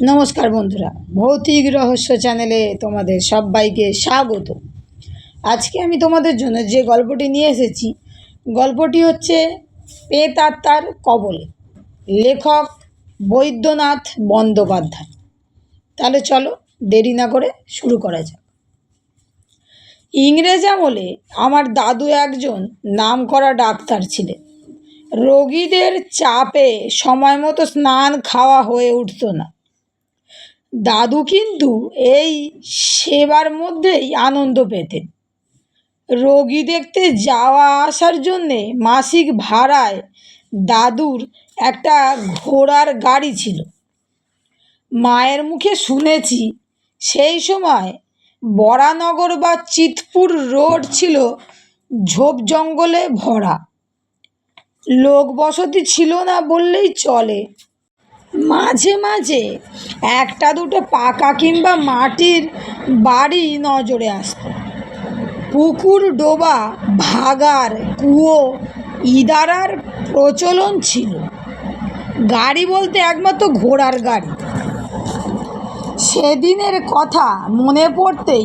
নমস্কার বন্ধুরা, ভৌতিক রহস্য চ্যানেলে তোমাদের সবাইকে স্বাগত। আজকে আমি তোমাদের জন্য যে গল্পটি নিয়ে এসেছি, গল্পটি হচ্ছে প্রেতাত্মার কবলে, লেখক বৈদ্যনাথ বন্দ্যোপাধ্যায়। তাহলে চলো দেরি না করে শুরু করা যাক। ইংরেজ আমলে আমার দাদু একজন নামকরা ডাক্তার ছিলেন। রোগীদের চাপে সময় মতো স্নান খাওয়া হয়ে উঠত না। দাদু কিন্তু এই সেবার মধ্যেই আনন্দ পেতেন। রোগী দেখতে যাওয়া আসার জন্যে মাসিক ভাড়ায় দাদুর একটা ঘোড়ার গাড়ি ছিল। মায়ের মুখে শুনেছি সেই সময় বরানগর বা চিতপুর রোড ছিল ঝোপ জঙ্গলে ভরা, লোক বসতি ছিল না বললেই চলে। মাঝে মাঝে একটা দুটো পাকা কিংবা মাটির বাড়ি নজরে আসত। পুকুর, ডোবা, ভাগাড়, কুয়ো, ইদারার প্রচলন ছিল। গাড়ি বলতে একমাত্র ঘোড়ার গাড়ি। সেদিনের কথা মনে পড়তেই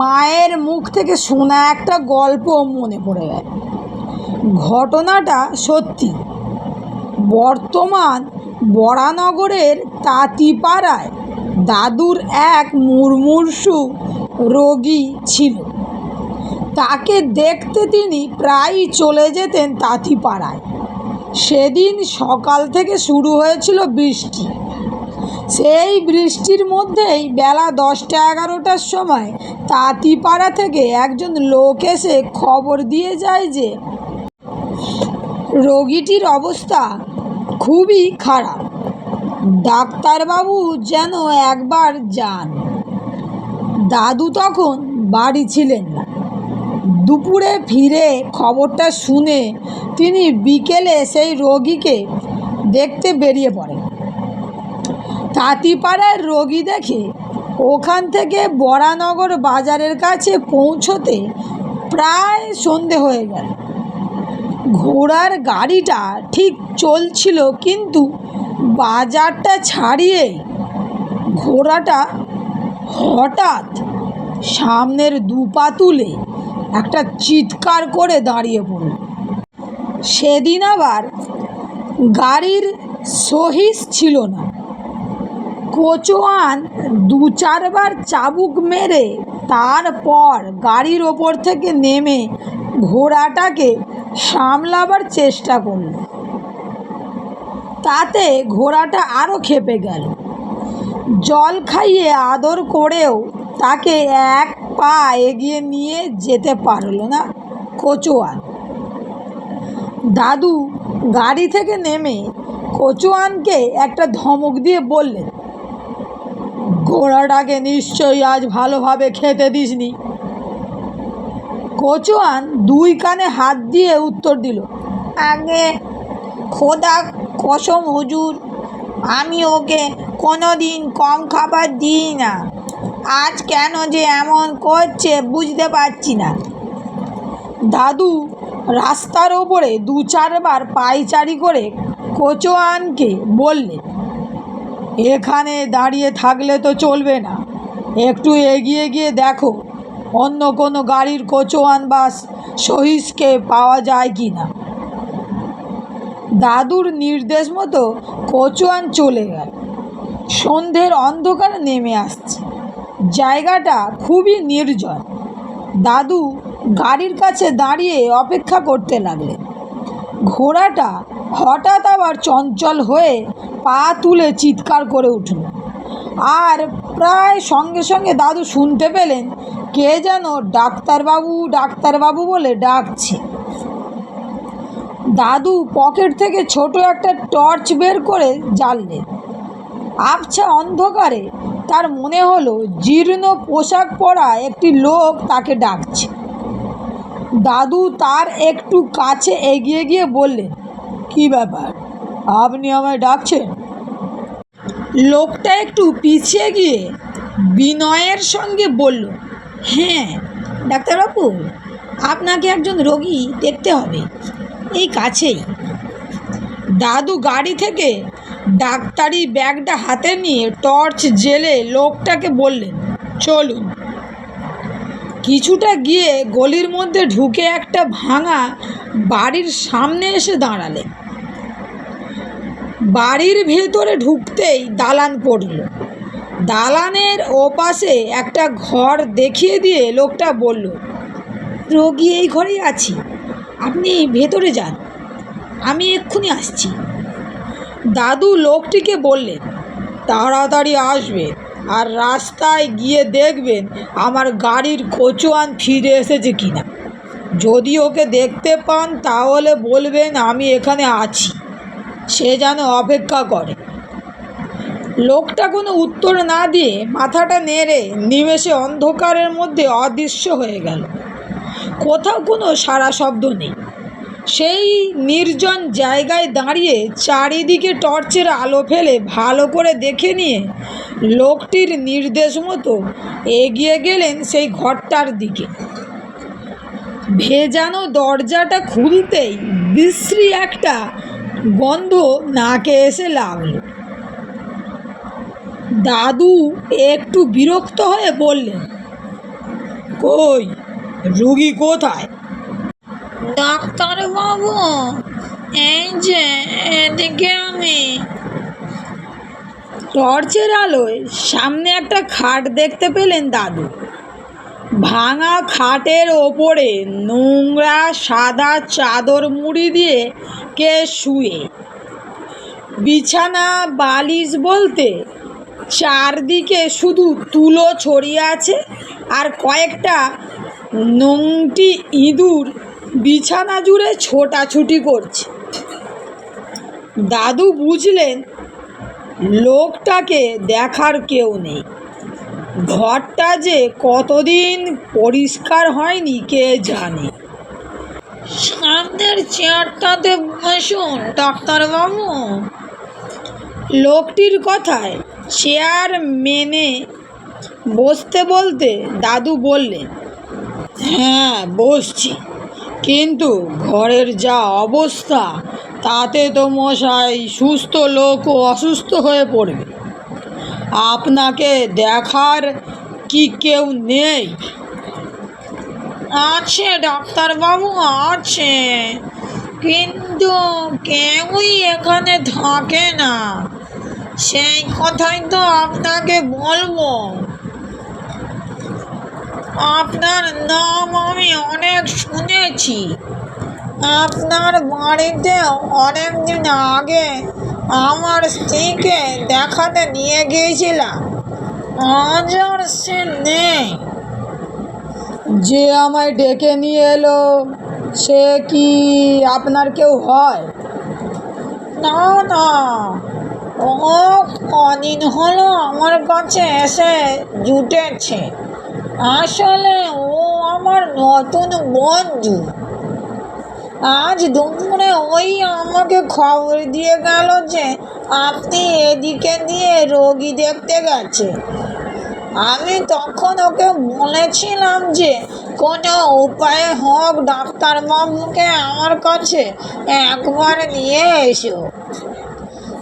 মায়ের মুখ থেকে শোনা একটা গল্প মনে পড়ে গেল। ঘটনাটা সত্যি। বর্তমান বরানগরের তাঁতিপাড়ায় দাদুর এক মুমূর্ষু রোগী ছিল। তাকে দেখতে তিনি প্রায়ই চলে যেতেন তাঁতিপাড়ায়। সেদিন সকাল থেকে শুরু হয়েছিল বৃষ্টি। সেই বৃষ্টির মধ্যেই বেলা 10টা-11টার সময় তাঁতিপাড়া থেকে একজন লোক এসে খবর দিয়ে যায় যে রোগীটির অবস্থা খুবই খারাপ, ডাক্তারবাবু যেন একবার যান। দাদু তখন বাড়ি ছিলেন না। দুপুরে ফিরে খবরটা শুনে তিনি বিকেলে সেই রোগীকে দেখতে বেরিয়ে পড়েন। তাঁতিপাড়ার রোগী দেখে ওখান থেকে বরানগর বাজারের কাছে পৌঁছতে প্রায় সন্ধে হয়ে গেল। ঘোড়ার গাড়িটা ঠিক চলছিল, কিন্তু বাজারটা ছাড়িয়ে ঘোড়াটা হঠাৎ সামনের দুপা তুলে একটা চিৎকার করে দাঁড়িয়ে পড়ল। সেদিন আবার গাড়ির সহিস ছিল না। কোচওয়ান 2-4বার চাবুক মেরে তারপর গাড়ির ওপর থেকে নেমে ঘোড়াটাকে সামলাবার চেষ্টা করল। তাতে ঘোড়াটা আরও ক্ষেপে গেল। জল খাইয়ে আদর করেও তাকে এক পা এগিয়ে নিয়ে যেতে পারল না কোচওয়ান। দাদু গাড়ি থেকে নেমে কোচওয়ানকে একটা ধমক দিয়ে বললেন, ঘোড়াটাকে নিশ্চয়ই আজ ভালোভাবে খেতে দিসনি। কোচওয়ান 2 কানে হাত দিয়ে উত্তর দিল, আগে খোদা কসম হুজুর, আমি ওকে কোনো দিন কম খাবার দিই না। আজ কেন যে এমন করছে বুঝতে পারছি না। দাদু রাস্তার ওপরে 2-4বার পায়চারি করে কোচওয়ানকে বললেন, এখানে দাঁড়িয়ে থাকলে তো চলবে না, একটু এগিয়ে গিয়ে দেখো অন্য কোনো গাড়ির কোচওয়ান বা সহিসকে পাওয়া যায় কি না। দাদুর নির্দেশ মতো কোচওয়ান চলে গেল। সন্ধ্যের অন্ধকার নেমে আসছে। জায়গাটা খুবই নির্জন। দাদু গাড়ির কাছে দাঁড়িয়ে অপেক্ষা করতে লাগলেন। ঘোড়াটা হঠাৎ আবার চঞ্চল হয়ে পা তুলে চিৎকার করে উঠল। আর প্রায় সঙ্গে সঙ্গে দাদু শুনতে পেলেন কে যেন ডাক্তারবাবু ডাক্তারবাবু বলে ডাকছে। দাদু পকেট থেকে ছোট একটা টর্চ বের করে জ্বাললেন। আবছা অন্ধকারে তার মনে হলো জীর্ণ পোশাক পরা একটি লোক তাকে ডাকছে। দাদু তার একটু কাছে এগিয়ে গিয়ে বললেন, কি ব্যাপার, আপনি আমায় ডাকছেন? লোকটা একটু পিছিয়ে গিয়ে বিনয়ের সঙ্গে বলল, হ্যাঁ ডাক্তারবাবু, আপনাকে একজন রোগী দেখতে হবে, এই কাছেই। দাদু গাড়ি থেকে ডাক্তারি ব্যাগটা হাতে নিয়ে টর্চ জ্বেলে লোকটাকে বললেন, চলুন। কিছুটা গিয়ে গলির মধ্যে ঢুকে একটা ভাঙা বাড়ির সামনে এসে দাঁড়ালেন। বাড়ির ভেতরে ঢুকতেই দালান পড়ল। দালানের ওপাশে একটা ঘর দেখিয়ে দিয়ে লোকটা বলল, রোগী এই ঘরেই আছি, আপনি ভেতরে যান, আমি এক্ষুনি আসছি। দাদু লোকটিকে বললেন, তাড়াতাড়ি আসবেন, আর রাস্তায় গিয়ে দেখবেন আমার গাড়ির কোচোয়ান ফিরে এসেছে কিনা। যদি ওকে দেখতে পান তাহলে বলবেন আমি এখানে আছি, সে যেন অপেক্ষা করে। লোকটা কোনো উত্তর না দিয়ে মাথাটা নেড়ে নিমেষে অন্ধকারের মধ্যে অদৃশ্য হয়ে গেল। কোথাও কোনো সাড়া শব্দ নেই। সেই নির্জন জায়গায় দাঁড়িয়ে চারিদিকে টর্চের আলো ফেলে ভালো করে দেখে নিয়ে লোকটির নির্দেশ মতো এগিয়ে গেলেন সেই ঘরটার দিকে। ভেজানো দরজাটা খুলতেই বিশ্রী একটা গন্ধ নাকে এসে লাগল। দাদু একটু বিরক্ত হয়ে বললেন, কই, রুগী কোথায়? ডাক্তারবাবু, এই যে এদিকে আমি। টর্চের আলোয় সামনে একটা খাট দেখতে পেলেন দাদু। ভাঙা খাটের ওপরে নোংরা সাদা চাদর মুড়ি দিয়ে কে শুয়ে। বিছানা বালিশ বলতে চারদিকে শুধু তুলো ছড়িয়ে আছে, আর কয়েকটা নোংটি ইঁদুর বিছানা জুড়ে ছোটাছুটি করছে। দাদু বুঝলেন লোকটাকে দেখার কেউ নেই। ঘরটা যে কতদিন পরিষ্কার হয়নি কে জানে। সামনের চেয়ারটাতে বসুন ডাক্তারবাবু। লোকটির কথায় চেয়ার মেনে বসতে বলতে দাদু বললেন, হ্যাঁ বসছি, কিন্তু ঘরের যা অবস্থা তাতে তো মশাই সুস্থ লোকও অসুস্থ হয়ে পড়বে। আপনাকে দেখার কি কেউ নেই? আছে ডাক্তারবাবু, আছে, কিন্তু কেউই এখানে থাকে না। সেই কথাই তো আপনাকে বলবো। আপনার নাম আমি অনেক শুনেছি। আপনার বাড়িতে অনেক দিন আগে আমার স্ত্রীকে দেখাতে নিয়ে গিয়েছিলাম, আজ আর সে নেই। যে আমায় ডেকে নিয়ে এলো সে কি আপনার কেউ হয়? না না, ও কদিন হলো আমার কাছে এসে জুটেছে। আসলে ও আমার নতুন বন্ধু। আজ দুপুরে ওই আমাকে খবর দিয়ে গেল যে আপনি এদিকে দিয়ে রোগী দেখতে গেছে। আমি তখন ওকে বলেছিলাম যে কোনো উপায়ে হোক ডাক্তারবাবুকে আমার কাছে একবার নিয়ে এসো,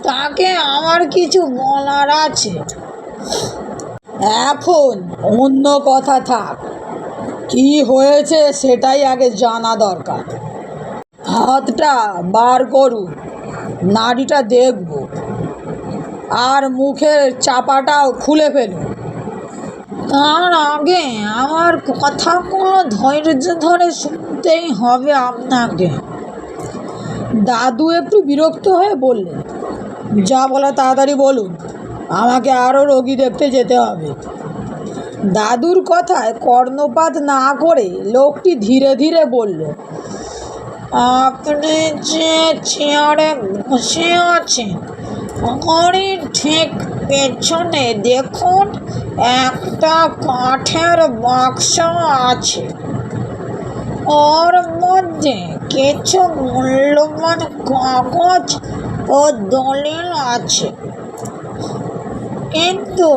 তাকে আমার কিছু বলার আছে। এখন অন্য কথা থাক, কি হয়েছে সেটাই আগে জানা দরকার। হাতটা বার করুন, নাড়িটা দেখব, আর মুখের চাপাটাও খুলে ফেলুন। তার আগে আমার কথাগুলো ধৈর্য ধরে শুনতেই হবে আপনাকে। দাদু একটু বিরক্ত হয়ে বললেন, যা বলা তাড়াতাড়ি বলুন, আমাকে আরও রোগী দেখতে যেতে হবে। দাদুর কথায় কর্ণপাত না করে লোকটি ধীরে ধীরে বলল, আপনি যে চেয়ারে বসে আছেন ঘড়ির ঠিক পেছনে দেখুন একটা কাঠের বাক্স আছে। ওর মধ্যে কিছু মূল্যবান কাগজ ও দলিল আছে, কিন্তু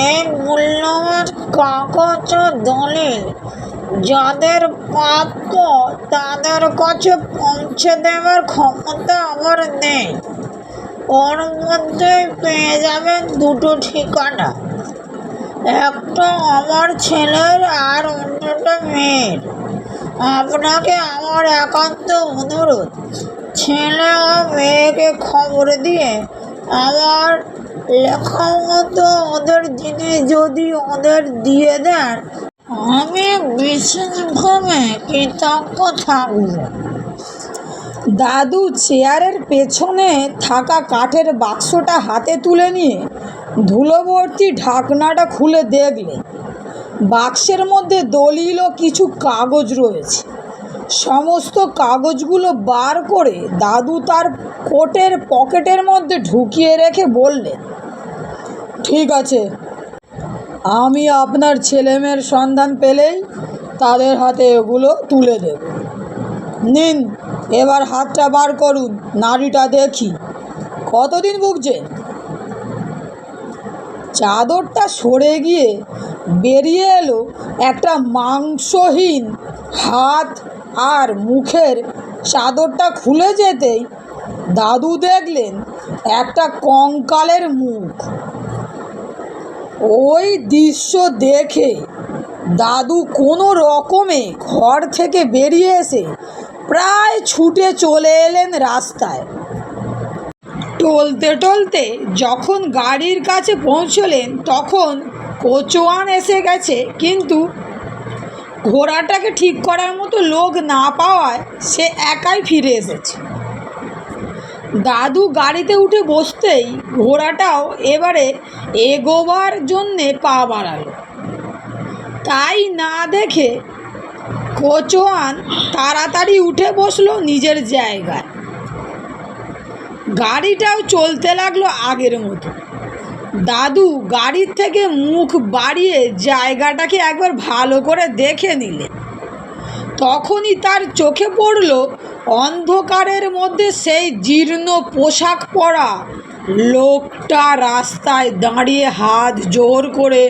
এই মূল্যবান কাগজ ও দলিল যাদের প্রাপ্য তাদের কাছে পৌঁছে দেওয়ার ক্ষমতা আমার নেই। ওর মধ্যেই পেয়ে যাবেন দুটো ঠিকানা, একটা আমার ছেলের আর অন্যটা মেয়ের। আপনাকে আমার একান্ত অনুরোধ, ছেলে ও মেয়েকে খবর দিয়ে আমার লেখা মতো ওদের জিনিস যদি ওদের দিয়ে দেন, আমি বিশেষভাবে কৃতজ্ঞ থাকব। দাদু চেয়ারের পেছনে থাকা কাঠের বাক্সটা হাতে তুলে নিয়ে ধুলোভর্তি ঢাকনাটা খুলে দেখলেন বাক্সের মধ্যে দলিল ও কিছু কাগজ রয়েছে। সমস্ত কাগজগুলো বার করে দাদু তার কোটের পকেটের মধ্যে ঢুকিয়ে রেখে বললেন, ঠিক আছে, আমি আপনার ছেলেমেয়ের সন্ধান পেলেই তাদের হাতে এগুলো তুলে দেব। নিন, এবার হাতটা বার করুন, নাড়িটা দেখি কতদিন ভুগছেন। চাদরটা সরে গিয়ে বেরিয়ে এলো একটা মাংসহীন হাত, আর মুখের চাদরটা খুলে যেতেই দাদু দেখলেন একটা কঙ্কালের মুখ। ওই দৃশ্য দেখে দাদু কোনো রকমে ঘর থেকে বেরিয়ে এসে প্রায় ছুটে চলে এলেন রাস্তায়। টলতে টলতে যখন গাড়ির কাছে পৌঁছলেন তখন কোচওয়ান এসে গেছে, কিন্তু ঘোড়াটাকে ঠিক করার মতো লোক না পাওয়ায় সে একাই ফিরে এসেছে। দাদু গাড়িতে উঠে বসতেই ঘোড়াটাও এবারে এগোবার জন্যে পা বাড়ালো। তাই না দেখে কোচওয়ান তাড়াতাড়ি উঠে বসলো নিজের জায়গায়। গাড়িটাও চলতে লাগলো আগের মতো। দাদু গাড়ির থেকে মুখ বাড়িয়ে জায়গাটাকে একবার ভালো করে দেখে নিলেন। তখনই তার চোখে পড়ল অন্ধকারের মধ্যে সেই জীর্ণ পোশাক পরা লোকটা রাস্তায় দাঁড়িয়ে হাত জোর করে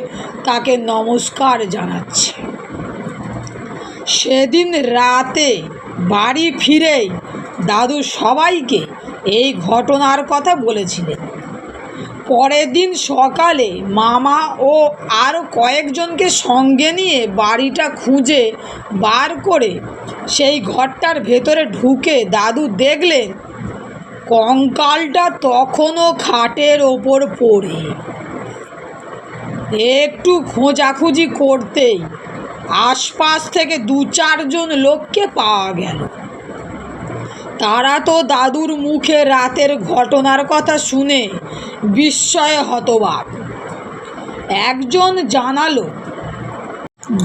তাকে নমস্কার জানাচ্ছে। সেদিন রাতে বাড়ি ফিরেই দাদু সবাইকে এই ঘটনার কথা বলেছিলেন। পরের দিন সকালে মামা ও আরও কয়েকজনকে সঙ্গে নিয়ে বাড়িটা খুঁজে বার করে সেই ঘরটার ভেতরে ঢুকে দাদু দেখলেন কঙ্কালটা তখনও খাটের ওপর পড়ে। একটু খোঁজাখুঁজি করতেই আশপাশ থেকে 2-4 জন লোককে পাওয়া গেল। তারা তো দাদুর মুখে রাতের ঘটনার কথা শুনে বিস্ময়ে হতবাক। একজন জানালো,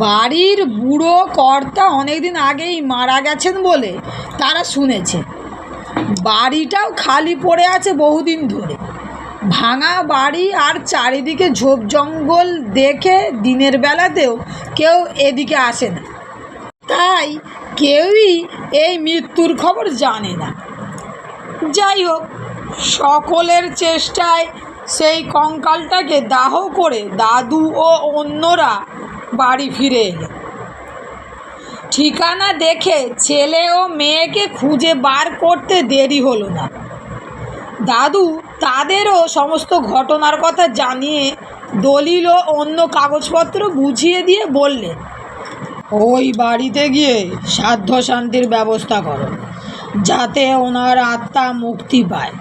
বাড়ির বুড়ো কর্তা অনেকদিন আগেই মারা গেছেন বলে তারা শুনেছে। বাড়িটাও খালি পড়ে আছে বহুদিন ধরে। ভাঙা বাড়ি আর চারিদিকে ঝোপ জঙ্গল দেখে দিনের বেলাতেও কেউ এদিকে আসে না, তাই কেউই এই মৃত্যুর খবর জানে না। যাই হোক, সকলের চেষ্টায় সেই কঙ্কালটাকে দাহ করে দাদু ও অন্যরা বাড়ি ফিরে এলেন। ঠিকানা দেখে ছেলে ও মেয়েকে খুঁজে বার করতে দেরি হলো না। দাদু তাদেরও সমস্ত ঘটনার কথা জানিয়ে দলিল ও অন্য কাগজপত্র বুঝিয়ে দিয়ে বললেন, ওই বাড়িতে গিয়ে সাধ্য শান্তির ব্যবস্থা করো, যাতে ওনার আত্মা মুক্তি পায়।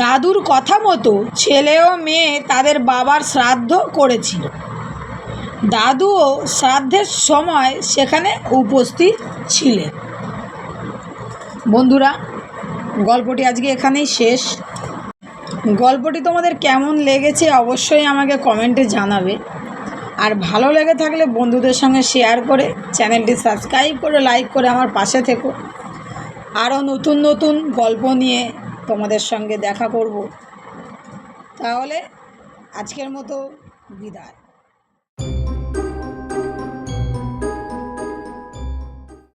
দাদুর কথা মতো ছেলে ও মেয়ে তাদের বাবার শ্রাদ্ধ করেছিল। দাদুও শ্রাদ্ধের সময় সেখানে উপস্থিত ছিলেন। বন্ধুরা, গল্পটি আজকে এখানেই শেষ। গল্পটি তোমাদের কেমন লেগেছে অবশ্যই আমাকে কমেন্টে জানাবে। আর ভালো লেগে থাকলে বন্ধুদের সঙ্গে শেয়ার করে চ্যানেলটি সাবস্ক্রাইব করে লাইক করে আমার পাশে থেকো। আরও নতুন নতুন গল্প নিয়ে তোমাদের সঙ্গে দেখা করব। তাহলে আজকের মতো বিদায়।